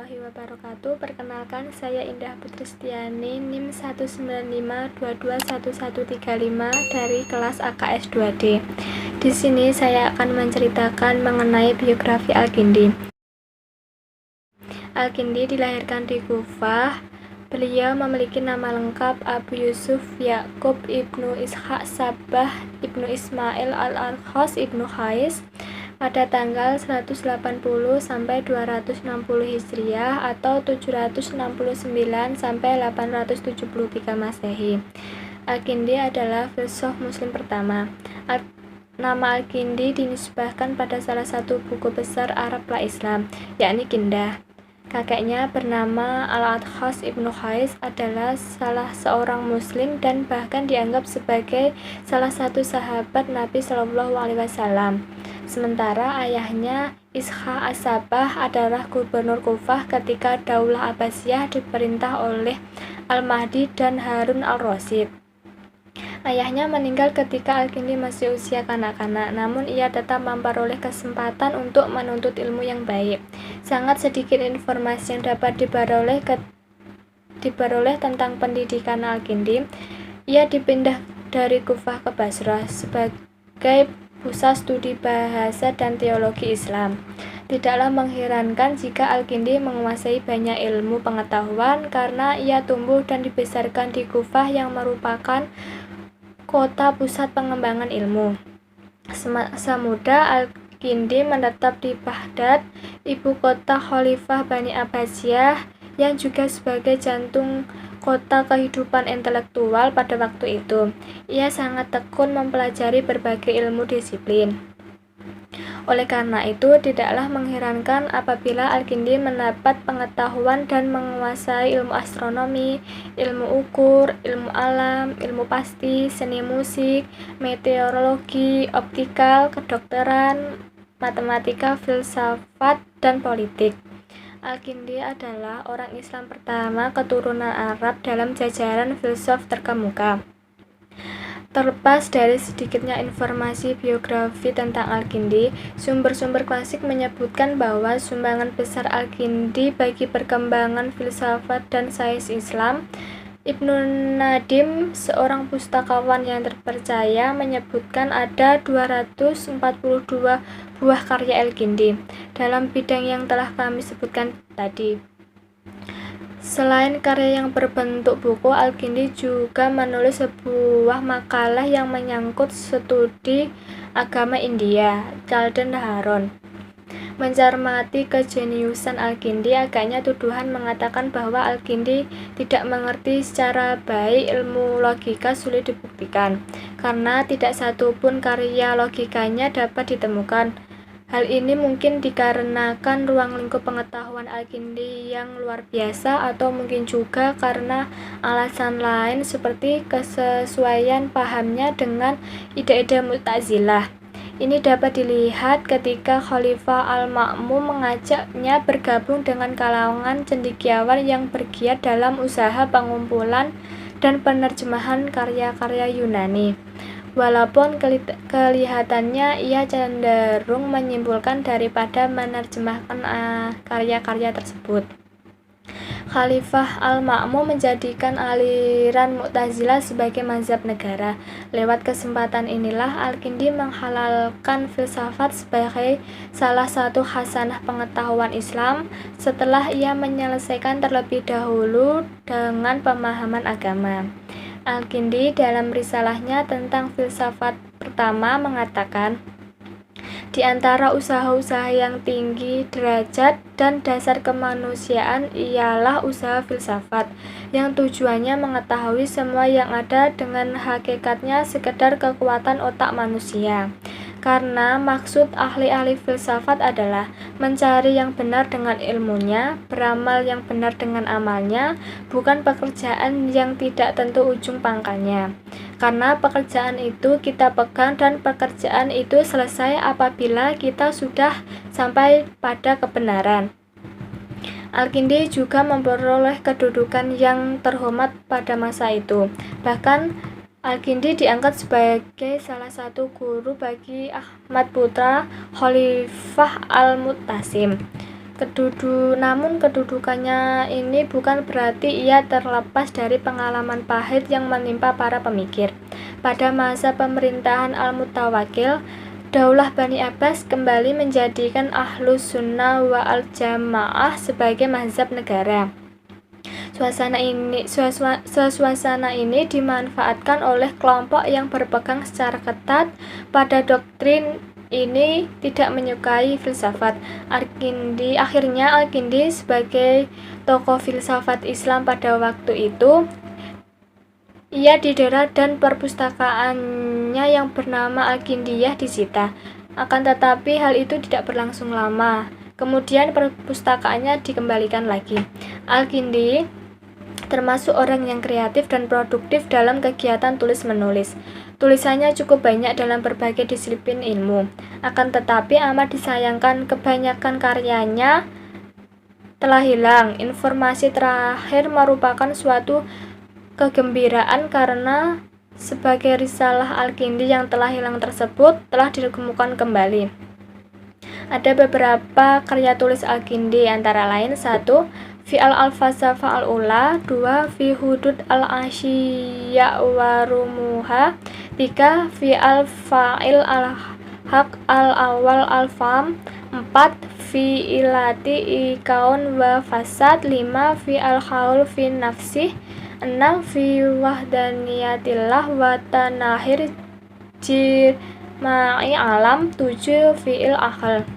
warahmatullahi wabarakatuh. Perkenalkan, saya Indah Putri Setiani, NIM 195221135 dari kelas AKS 2D. Di sini saya akan menceritakan mengenai biografi Al-Kindi. Al-Kindi dilahirkan di Kufah. Beliau memiliki nama lengkap Abu Yusuf Ya'qub Ibnu Ishaq Sabbah Ibnu Ismail Al-Alkhos Ibnu Khais pada tanggal 180 sampai 260 Hijriah atau 769 sampai 873 Masehi. Al-Kindi adalah filsuf muslim pertama. Nama Al-Kindi dinisbahkan pada salah satu buku besar Arab pra-Islam, yakni Kindah. Kakeknya bernama Al-Adkhas Ibnu Khais adalah salah seorang muslim dan bahkan dianggap sebagai salah satu sahabat Nabi Shallallahu Alaihi Wasallam. Sementara ayahnya Ishaq As-Sabbah adalah gubernur Kufah ketika Daulah Abbasiyah diperintah oleh Al-Mahdi dan Harun al-Rasyid. Ayahnya meninggal ketika Al-Kindi masih usia kanak-kanak, namun ia tetap memperoleh kesempatan untuk menuntut ilmu yang baik. Sangat sedikit informasi yang dapat diperoleh tentang pendidikan Al-Kindi. Ia dipindah dari Kufah ke Basrah sebagai pusat studi bahasa dan teologi Islam. Tidaklah mengherankan jika Al-Kindi menguasai banyak ilmu pengetahuan karena ia tumbuh dan dibesarkan di Kufah yang merupakan kota pusat pengembangan ilmu. Semasa muda, Al-Kindi menetap di Baghdad, ibu kota Khalifah Bani Abbasiyah, yang juga sebagai jantung kota kehidupan intelektual pada waktu itu. Ia sangat tekun mempelajari berbagai ilmu disiplin. Oleh karena itu, tidaklah mengherankan apabila Al-Kindi mendapat pengetahuan dan menguasai ilmu astronomi, ilmu ukur, ilmu alam, ilmu pasti, seni musik, meteorologi, optikal, kedokteran, matematika, filsafat, dan politik. Al-Kindi adalah orang Islam pertama keturunan Arab dalam jajaran filsuf terkemuka. Terlepas dari sedikitnya informasi biografi tentang Al-Kindi, sumber-sumber klasik menyebutkan bahwa sumbangan besar Al-Kindi bagi perkembangan filsafat dan sains Islam. Ibnu Nadim, seorang pustakawan yang terpercaya, menyebutkan ada 242 buah karya Al-Kindi dalam bidang yang telah kami sebutkan tadi. Selain karya yang berbentuk buku, Al-Kindi juga menulis sebuah makalah yang menyangkut studi agama India, Chalden Haron. Mencermati kejeniusan Al-Kindi, agaknya tuduhan mengatakan bahwa Al-Kindi tidak mengerti secara baik ilmu logika sulit dibuktikan, karena tidak satu pun karya logikanya dapat ditemukan. Hal ini mungkin dikarenakan ruang lingkup pengetahuan Al-Kindi yang luar biasa, atau mungkin juga karena alasan lain seperti kesesuaian pahamnya dengan ide-ide Mu'tazilah. Ini dapat dilihat ketika Khalifah Al-Ma'mun mengajaknya bergabung dengan kalangan cendekiawan yang bergiat dalam usaha pengumpulan dan penerjemahan karya-karya Yunani. Walaupun kelihatannya ia cenderung menyimpulkan daripada menerjemahkan karya-karya tersebut. Khalifah Al-Ma'mun menjadikan aliran Mu'tazilah sebagai mazhab negara. Lewat kesempatan inilah Al-Kindi menghalalkan filsafat sebagai salah satu khasanah pengetahuan Islam setelah ia menyelesaikan terlebih dahulu dengan pemahaman agama. Al-Kindi dalam risalahnya tentang filsafat pertama mengatakan, di antara usaha-usaha yang tinggi derajat dan dasar kemanusiaan ialah usaha filsafat, yang tujuannya mengetahui semua yang ada dengan hakikatnya sekedar kekuatan otak manusia. Karena maksud ahli-ahli filsafat adalah mencari yang benar dengan ilmunya, beramal yang benar dengan amalnya, bukan pekerjaan yang tidak tentu ujung pangkalnya. Karena pekerjaan itu kita pegang dan pekerjaan itu selesai apabila kita sudah sampai pada kebenaran. Al-Kindi juga memperoleh kedudukan yang terhormat pada masa itu. Bahkan Al-Kindi diangkat sebagai salah satu guru bagi Ahmad putra Khalifah Al-Mu'tasim. Namun kedudukannya ini bukan berarti ia terlepas dari pengalaman pahit yang menimpa para pemikir. Pada masa pemerintahan Al-Mutawakkil, Daulah Bani Abbas kembali menjadikan Ahlus Sunnah wal Jamaah sebagai mazhab negara. Suasana ini dimanfaatkan oleh kelompok yang berpegang secara ketat pada doktrin ini tidak menyukai filsafat. Akhirnya Al-Kindi sebagai tokoh filsafat Islam pada waktu itu, ia didera dan perpustakaannya yang bernama Al-Kindiyah disita. Akan tetapi hal itu tidak berlangsung lama. Kemudian perpustakaannya dikembalikan lagi. Al-Kindi termasuk orang yang kreatif dan produktif dalam kegiatan tulis-menulis. Tulisannya cukup banyak dalam berbagai disiplin ilmu. Akan tetapi amat disayangkan kebanyakan karyanya telah hilang. Informasi terakhir merupakan suatu kegembiraan karena sebagai risalah Al-Kindi yang telah hilang tersebut telah ditemukan kembali. Ada beberapa karya tulis Al-Kindi, antara lain 1. Fi al-falsafah al-ula, 2. Fi hudud al-asyiya wa rumuha, 3. Fi al-fa'il al-haq al-awal al-fam, 4. Fi ilati ikaun wa fasad, 5. Fi al-haul fi nafsih, 6. Fi wahdaniyatillah wa tanahir jirma'i alam, 7. Fi il-akhal.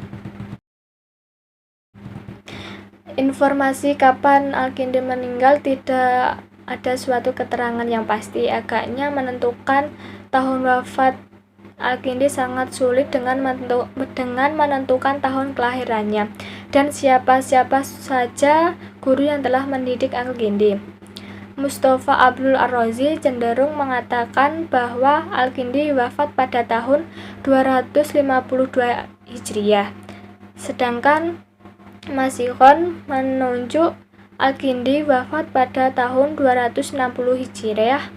Informasi kapan Al-Kindi meninggal tidak ada suatu keterangan yang pasti. Agaknya menentukan tahun wafat Al-Kindi sangat sulit dengan menentukan tahun kelahirannya dan siapa-siapa saja guru yang telah mendidik Al-Kindi. Mustafa Abdul Ar-Razi cenderung mengatakan bahwa Al-Kindi wafat pada tahun 252 Hijriah. Sedangkan Masihon menunjuk Al-Kindi wafat pada tahun 260 Hijriah.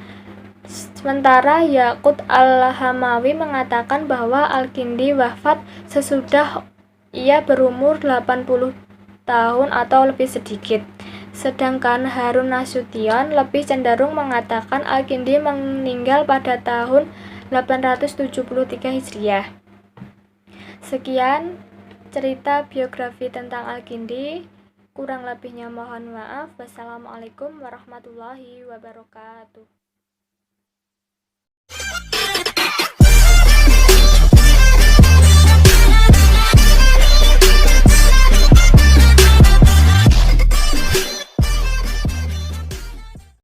Sementara Yaqut Al-Hamawi mengatakan bahwa Al-Kindi wafat sesudah ia berumur 80 tahun atau lebih sedikit. Sedangkan Harun Nasution lebih cenderung mengatakan Al-Kindi meninggal pada tahun 873 Hijriah. Sekian cerita biografi tentang Al-Kindi, kurang lebihnya mohon maaf. Wassalamualaikum warahmatullahi wabarakatuh.